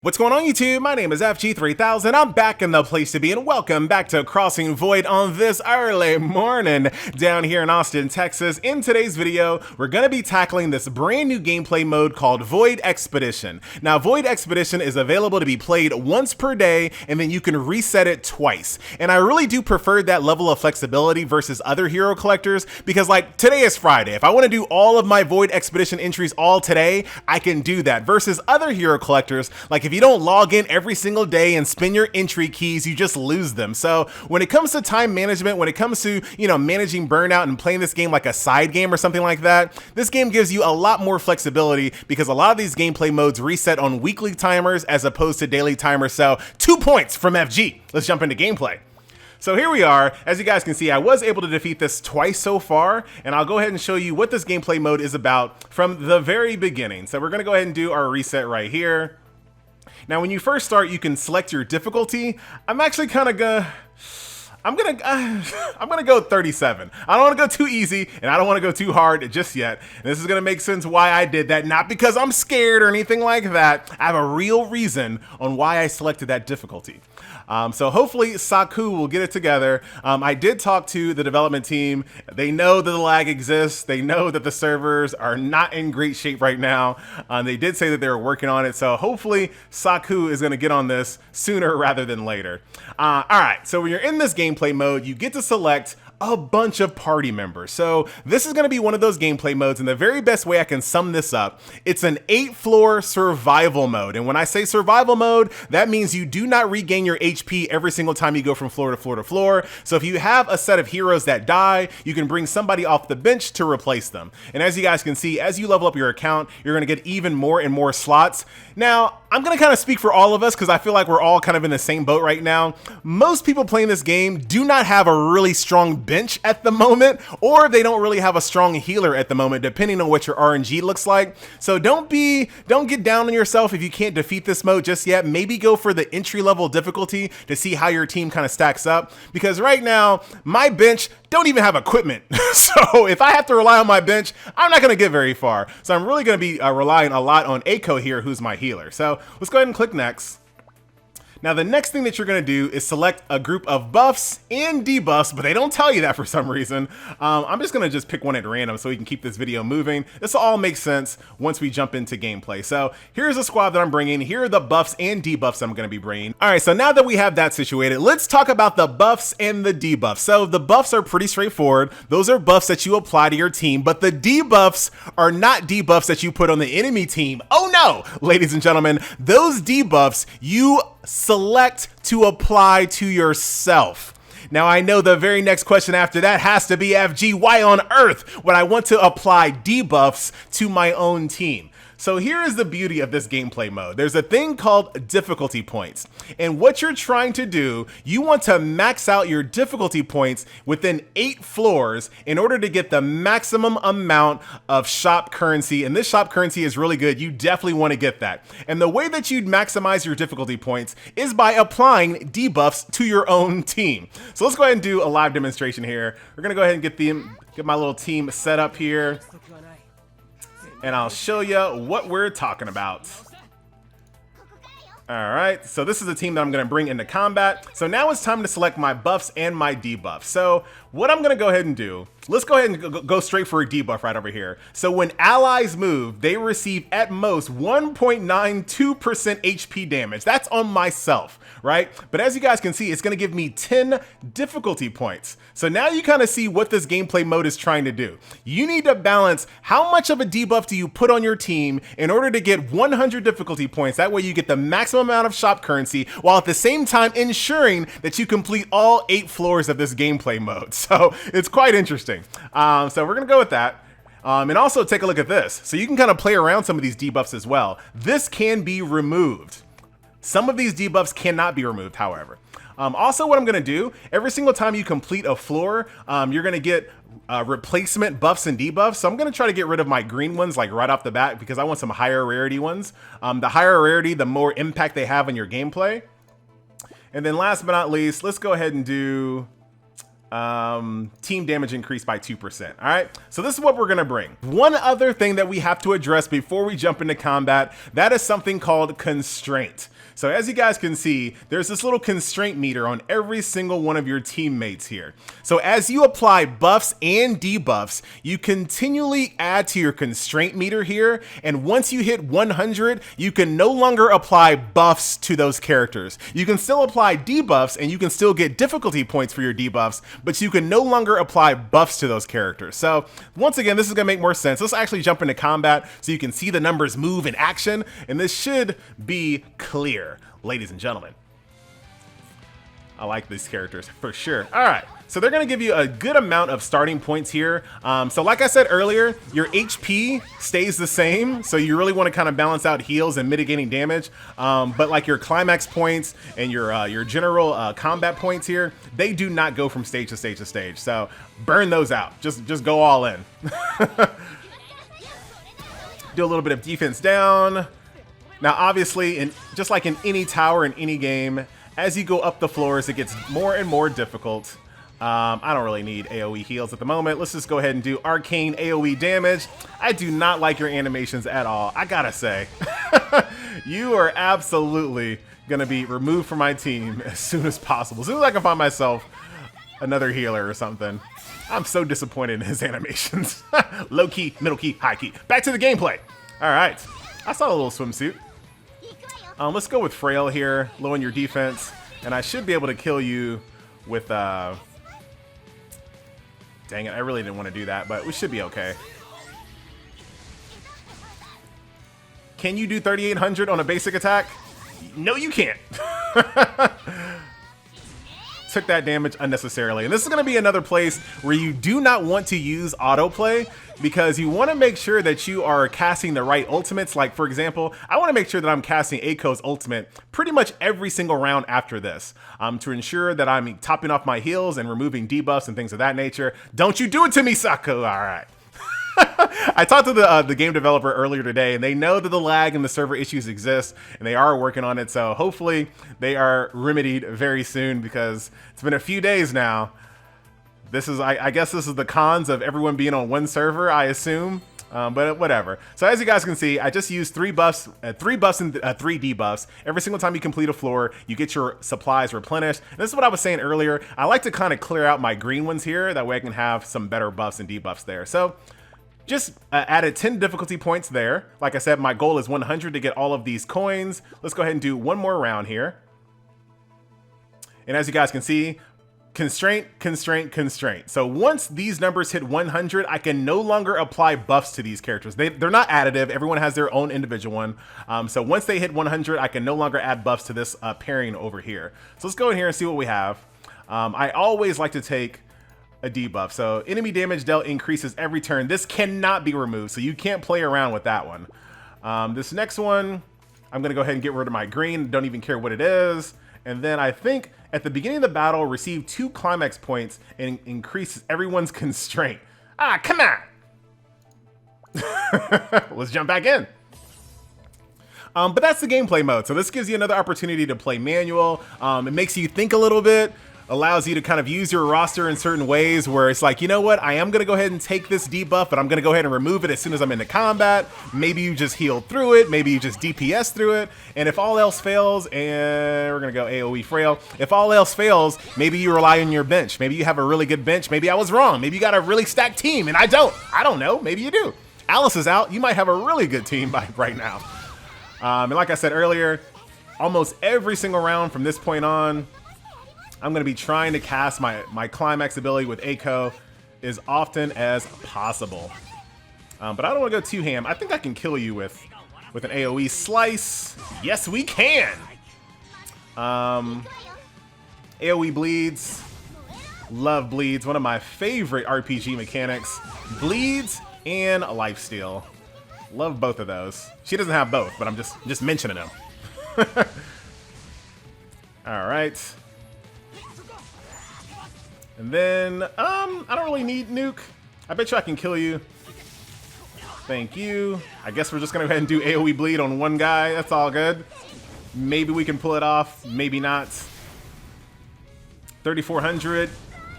What's going on YouTube? My name is FG3000. I'm back in the place to be and welcome back to Crossing Void on this early morning down here in Austin, Texas. In today's video, we're going to be tackling this brand new gameplay mode called Void Expedition. Now, Void Expedition is available to be played once per day and then you can reset it twice. And I really do prefer that level of flexibility versus other hero collectors because like today is Friday. If I want to do all of my Void Expedition entries all today, I can do that versus other hero collectors like if you don't log in every single day and spin your entry keys, you just lose them. So when it comes to time management, when it comes to, managing burnout and playing this game like a side game or something like that, this game gives you a lot more flexibility because a lot of these gameplay modes reset on weekly timers as opposed to daily timers. So 2 points from FG. Let's jump into gameplay. So here we are. As you guys can see, I was able to defeat this twice so far, and I'll go ahead and show you what this gameplay mode is about from the very beginning. So we're gonna go ahead and do our reset right here. Now, when you first start, you can select your difficulty. I'm actually kind of I'm gonna go 37. I don't want to go too easy, and I don't want to go too hard just yet. And this is gonna make sense why I did that, not because I'm scared or anything like that. I have a real reason on why I selected that difficulty. So hopefully Saku will get it together. I did talk to the development team. They know that the lag exists. They know that the servers are not in great shape right now. They did say that they were working on it. So hopefully Saku is going to get on this sooner rather than later. All right, so when you're in this gameplay mode, you get to select a bunch of party members. So this is going to be one of those gameplay modes, and the very best way I can sum this up, it's an 8-floor survival mode. And when I say survival mode, that means you do not regain your HP every single time you go from floor to floor to floor. So if you have a set of heroes that die, you can bring somebody off the bench to replace them. And as you guys can see, as you level up your account, you're going to get even more and more slots. Now, I'm going to kind of speak for all of us because I feel like we're all kind of in the same boat right now. Most people playing this game do not have a really strong bench at the moment, or they don't really have a strong healer at the moment, depending on what your RNG looks like. So don't get down on yourself if you can't defeat this mode just yet. Maybe go for the entry level difficulty to see how your team kind of stacks up, because right now my bench don't even have equipment. So if I have to rely on my bench, I'm not going to get very far. So I'm really going to be relying a lot on Eiko here, who's my healer. So let's go ahead and click next. Now, the next thing that you're going to do is select a group of buffs and debuffs, but they don't tell you that for some reason. I'm just going to pick one at random so we can keep this video moving. This will all make sense once we jump into gameplay. So here's a squad that I'm bringing. Here are the buffs and debuffs I'm going to be bringing. All right, so now that we have that situated, let's talk about the buffs and the debuffs. So the buffs are pretty straightforward. Those are buffs that you apply to your team, but the debuffs are not debuffs that you put on the enemy team. Oh no, ladies and gentlemen, those debuffs you select to apply to yourself. Now, I know the very next question after that has to be, FG, why on earth would I want to apply debuffs to my own team? So here is the beauty of this gameplay mode. There's a thing called difficulty points. And what you're trying to do, you want to max out your difficulty points within 8 floors in order to get the maximum amount of shop currency. And this shop currency is really good. You definitely want to get that. And the way that you'd maximize your difficulty points is by applying debuffs to your own team. So let's go ahead and do a live demonstration here. We're going to go ahead and get my little team set up here, and I'll show you what we're talking about. All right, so this is the team that I'm gonna bring into combat. So now it's time to select my buffs and my debuffs. So what I'm gonna go ahead and do, let's go ahead and go straight for a debuff right over here. So when allies move, they receive at most 1.92% HP damage. That's on myself, right? But as you guys can see, it's gonna give me 10 difficulty points. So now you kind of see what this gameplay mode is trying to do. You need to balance how much of a debuff do you put on your team in order to get 100 difficulty points. That way you get the maximum amount of shop currency while at the same time ensuring that you complete all 8 floors of this gameplay mode. So it's quite interesting. So we're gonna go with that. And also take a look at this. So you can kind of play around some of these debuffs as well. This can be removed. Some of these debuffs cannot be removed, however. Also, what I'm gonna do, every single time you complete a floor, you're gonna get replacement buffs and debuffs. So I'm gonna try to get rid of my green ones like right off the bat because I want some higher rarity ones. The higher rarity, the more impact they have on your gameplay. And then last but not least, let's go ahead and do team damage increased by 2%. All right, so this is what we're gonna bring. One other thing that we have to address before we jump into combat, that is something called constraint. So as you guys can see, there's this little constraint meter on every single one of your teammates here. So as you apply buffs and debuffs, you continually add to your constraint meter here. And once you hit 100, you can no longer apply buffs to those characters. You can still apply debuffs and you can still get difficulty points for your debuffs, but you can no longer apply buffs to those characters. So once again, this is gonna make more sense. Let's actually jump into combat so you can see the numbers move in action. And this should be clear. Ladies and gentlemen, I like these characters for sure. All right, so they're gonna give you a good amount of starting points here. So like I said earlier, your HP stays the same, so you really want to kind of balance out heals and mitigating damage. But like your climax points and your general combat points here, they do not go from stage to stage to stage. So burn those out. Just go all in. Do a little bit of defense down. Now, obviously, just like in any tower in any game, as you go up the floors, it gets more and more difficult. I don't really need AoE heals at the moment. Let's just go ahead and do arcane AoE damage. I do not like your animations at all, I gotta say. You are absolutely gonna be removed from my team as soon as possible. As soon as I can find myself another healer or something. I'm so disappointed in his animations. Low key, middle key, high key. Back to the gameplay. All right, I saw a little swimsuit. Let's go with Frail here, low in your defense, and I should be able to kill you with, dang it, I really didn't want to do that, but we should be okay. Can you do 3,800 on a basic attack? No, you can't. Took that damage unnecessarily. And this is going to be another place where you do not want to use autoplay, because you want to make sure that you are casting the right ultimates. Like, for example, I want to make sure that I'm casting Eiko's ultimate pretty much every single round after this, to ensure that I'm topping off my heals and removing debuffs and things of that nature. Don't you do it to me, Saku. All right. I talked to the game developer earlier today, and they know that the lag and the server issues exist, and they are working on it. So hopefully they are remedied very soon, because it's been a few days now. This is, I guess this is the cons of everyone being on one server, I assume. But whatever. So as you guys can see, I just used 3 buffs and 3 debuffs. Every single time you complete a floor, you get your supplies replenished. And this is what I was saying earlier. I like to kind of clear out my green ones here. That way I can have some better buffs and debuffs there. So just added 10 difficulty points there. Like I said, my goal is 100 to get all of these coins. Let's go ahead and do one more round here. And as you guys can see, constraint, constraint, constraint. So once these numbers hit 100, I can no longer apply buffs to these characters. They're not additive. Everyone has their own individual one. So once they hit 100, I can no longer add buffs to this pairing over here. So let's go in here and see what we have. I always like to take a debuff. So enemy damage dealt increases every turn. This cannot be removed, so you can't play around with that one. This next one, I'm gonna go ahead and get rid of my green. Don't even care what it is. And then I think at the beginning of the battle, receive 2 climax points and increases everyone's constraint. Ah, come on. Let's jump back in. But that's the gameplay mode. So this gives you another opportunity to play manual. It makes you think a little bit, allows you to kind of use your roster in certain ways where it's like, you know what, I am going to go ahead and take this debuff, but I'm going to go ahead and remove it as soon as I'm into combat. Maybe you just heal through it. Maybe you just DPS through it. And if all else fails, and we're going to go AoE Frail. If all else fails, maybe you rely on your bench. Maybe you have a really good bench. Maybe I was wrong. Maybe you got a really stacked team and I don't. I don't know. Maybe you do. Alice is out. You might have a really good team right now. And like I said earlier, almost every single round from this point on, I'm going to be trying to cast my climax ability with Eiko as often as possible. But I don't want to go too ham. I think I can kill you with an AoE slice. Yes, we can. AoE bleeds. Love bleeds. One of my favorite RPG mechanics. Bleeds and lifesteal. Love both of those. She doesn't have both, but I'm just mentioning them. All right. And then, I don't really need nuke. I bet you I can kill you. Thank you. I guess we're just gonna go ahead and do AoE bleed on one guy. That's all good. Maybe we can pull it off, maybe not. 3,400.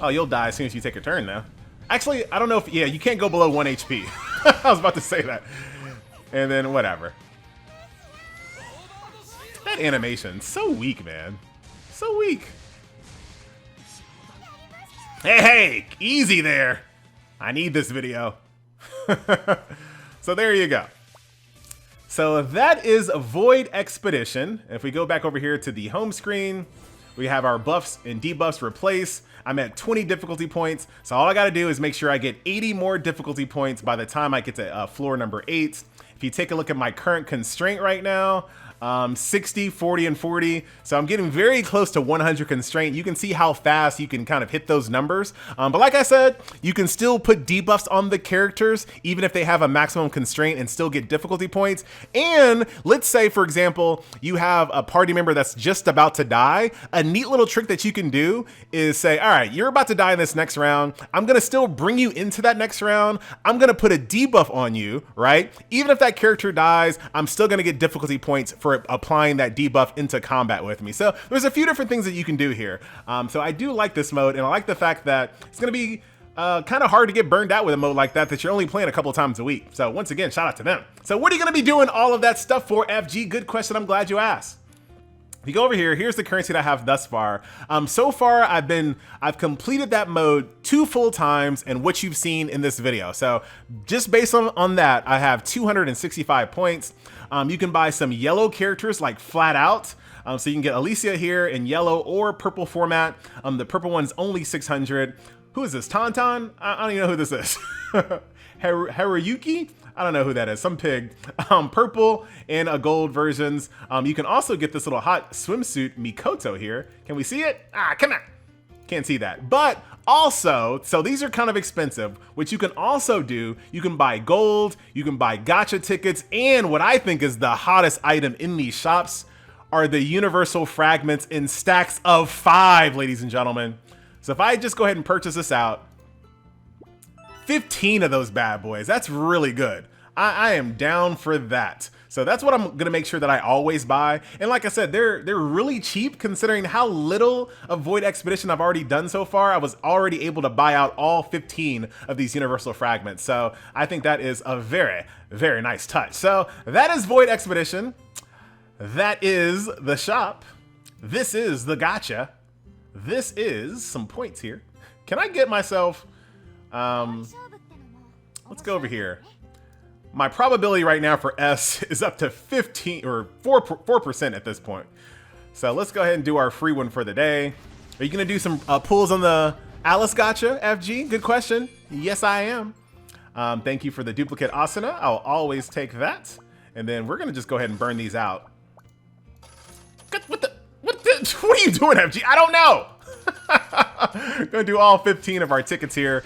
Oh, you'll die as soon as you take a turn now. Actually, I don't know if, yeah, you can't go below 1 HP. I was about to say that. And then whatever. That animation, so weak, man. So weak. Hey, hey, easy there. I need this video. So there you go. So that is Void Expedition. If we go back over here to the home screen, we have our buffs and debuffs replaced. I'm at 20 difficulty points. So all I gotta do is make sure I get 80 more difficulty points by the time I get to floor number 8. If you take a look at my current constraint right now, 60, 40, and 40. So I'm getting very close to 100 constraint. You can see how fast you can kind of hit those numbers. But like I said, you can still put debuffs on the characters, even if they have a maximum constraint, and still get difficulty points. And let's say, for example, you have a party member that's just about to die. A neat little trick that you can do is say, all right, you're about to die in this next round. I'm gonna still bring you into that next round. I'm gonna put a debuff on you, right? Even if that character dies, I'm still gonna get difficulty points for applying that debuff into combat with me. So there's a few different things that you can do here. So I do like this mode, and I like the fact that it's going to be kind of hard to get burned out with a mode like that you're only playing a couple times a week. So once again, shout out to them. So what are you going to be doing all of that stuff for, FG? Good question. I'm glad you asked. If you go over here, here's the currency that I have thus far. So far, I've completed that mode 2 full times and what you've seen in this video. So just based on that, I have 265 points. You can buy some yellow characters like flat out. So you can get Alicia here in yellow or purple format. The purple one's only 600. Who is this? Tauntaun? I don't even know who this is. Haruyuki? I don't know who that is, some pig. Purple and a gold versions. You can also get this little hot swimsuit Mikoto here. Can we see it? Ah, come on. Can't see that. But also, so these are kind of expensive. What you can also do, you can buy gold, you can buy gacha tickets, and what I think is the hottest item in these shops are the universal fragments in stacks of 5, ladies and gentlemen. So if I just go ahead and purchase this out, 15 of those bad boys. That's really good. I am down for that. So that's what I'm gonna make sure that I always buy. And like I said, they're really cheap considering how little of Void Expedition I've already done so far. I was already able to buy out all 15 of these universal fragments. So I think that is a very, very nice touch. So that is Void Expedition. That is the shop. This is the gacha. This is some points here. Can I get myself, let's go over here. My probability right now for S is up to 15 or 4% at this point. So let's go ahead and do our free one for the day. Are you gonna do some pulls on the Alice Gacha, FG? Good question. Yes, I am. Thank you for the duplicate Asuna. I'll always take that. And then we're gonna just go ahead and burn these out. What are you doing, FG? I don't know. Gonna do all 15 of our tickets here.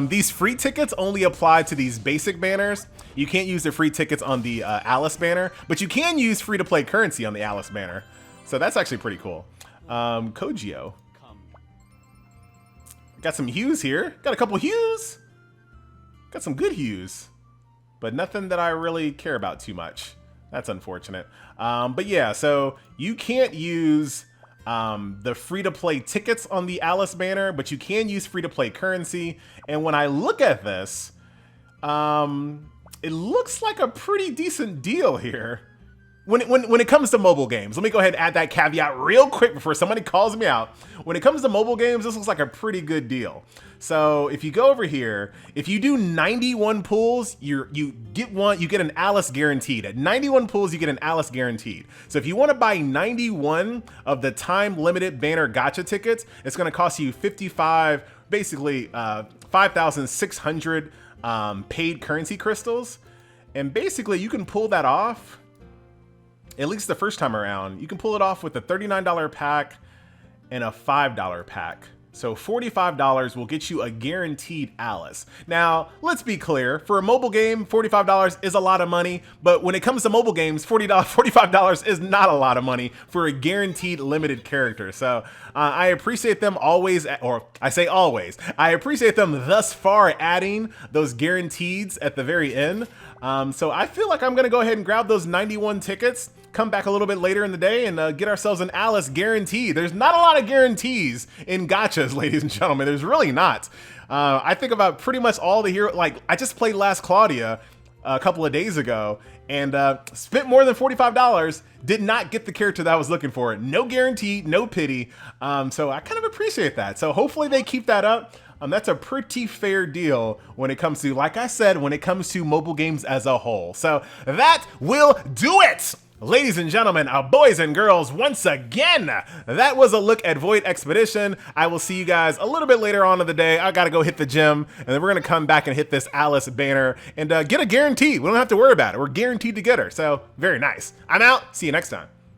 These free tickets only apply to these basic banners. You can't use the free tickets on the Alice banner, but you can use free-to-play currency on the Alice banner. So that's actually pretty cool. Kojio. Got some hues here. Got a couple hues. Got some good hues, but nothing that I really care about too much. That's unfortunate. But yeah, so you can't use the free-to-play tickets on the Alice banner, but you can use free-to-play currency. And when I look at this, it looks like a pretty decent deal here. When it comes to mobile games, let me go ahead and add that caveat real quick before somebody calls me out. When it comes to mobile games, this looks like a pretty good deal. So if you go over here, if you do 91 pulls, you get an Alice guaranteed. At 91 pulls, you get an Alice guaranteed. So if you want to buy 91 of the time limited banner gacha tickets, it's going to cost you 55, basically 5,600 paid currency crystals. And basically you can pull that off. At least the first time around, you can pull it off with a $39 pack and a $5 pack. So $45 will get you a guaranteed Alice. Now, let's be clear, for a mobile game, $45 is a lot of money, but when it comes to mobile games, $45 is not a lot of money for a guaranteed limited character. So I appreciate them always, or I say always, I appreciate them thus far adding those guaranteeds at the very end. So I feel like I'm gonna go ahead and grab those 91 tickets. come back a little bit later in the day and get ourselves an Alice guarantee. There's not a lot of guarantees in gachas, ladies and gentlemen. There's really not. I think about pretty much all the hero. Like, I just played Last Claudia a couple of days ago and spent more than $45. Did not get the character that I was looking for. No guarantee, no pity. So I kind of appreciate that. So hopefully they keep that up. That's a pretty fair deal when it comes to, like I said, when it comes to mobile games as a whole. So that will do it. Ladies and gentlemen, boys and girls, once again, that was a look at Void Expedition. I will see you guys a little bit later on in the day. I gotta go hit the gym, and then we're gonna come back and hit this Alice banner and get a guarantee. We don't have to worry about it. We're guaranteed to get her, so very nice. I'm out. See you next time.